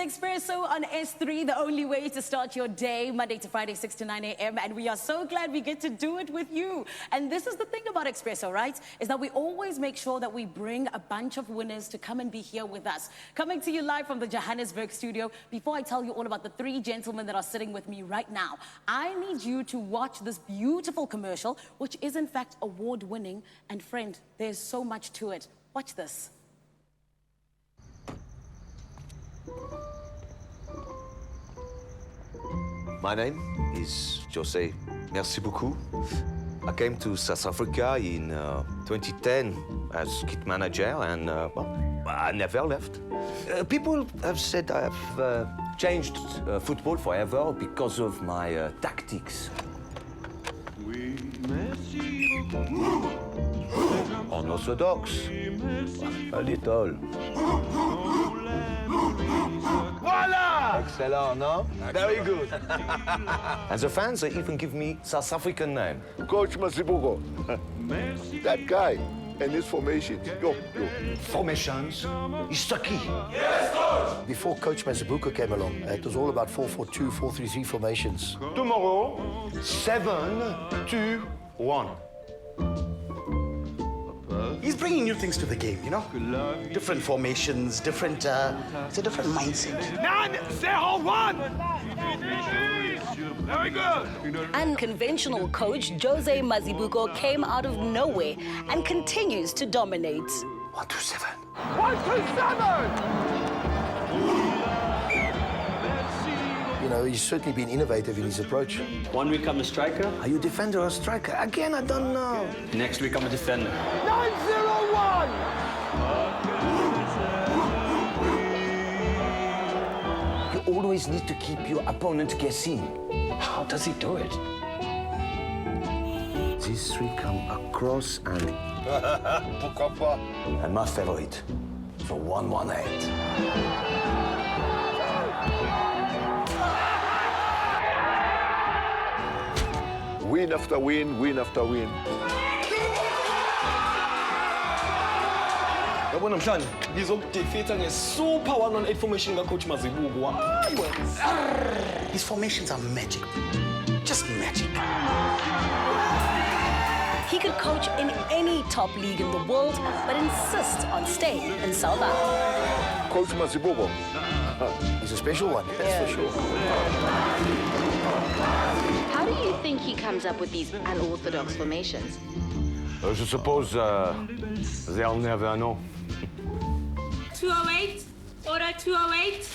Expresso on S3, the only way to start your day, Monday to Friday, 6 to 9 a.m. And we are so glad we get to do it with you. And this is the thing about Expresso, right? Is that we always make sure that we bring a bunch of winners to come and be here with us. Coming to you live from the Johannesburg studio. Before I tell you all about the three gentlemen that are sitting with me right now, I need you to watch this beautiful commercial, which is in fact award-winning. And friend, there's so much to it. Watch this. My name is Jose. Mazibuko. I came to South Africa in 2010 as kit manager, and well, I never left. People have said I have changed football forever because of my tactics. Unorthodox, a little. Voila! Excellent, no? Very good. And the fans, they even give me South African name. Coach Mazibuko. That guy and his formations. Yo. Formations is the key. Yes, Coach! Before Coach Mazibuko came along, it was all about 4-4-2, 4-3-3 formations. Tomorrow, 7-2-1. He's bringing new things to the game, you know? Different formations, different, it's a different mindset. 9-0-1! Very good! Unconventional coach Jose Mazibuko came out of nowhere and continues to dominate. 1-2-7. 1-2-7! You know, he's certainly been innovative in his approach. 1 week I'm a striker. Are you defender or striker? Again, I don't know. Next week I'm a defender. 9-0-1! You always need to keep your opponent guessing. How does he do it? These three come across and... And my favorite, the 1-1-8. Win after win, win after win. Yabona mhlanje ngizokudefeatha nge-super 1-on-8 formation kacoach Mazibuko. His formations are magic. Just magic. He could coach in any top league in the world, but insists on staying in South Africa. Coach Mazibuko. He's a special one, that's for sure. How do you think he comes up with these unorthodox formations? Je suppose they'll never know. 208, order 208.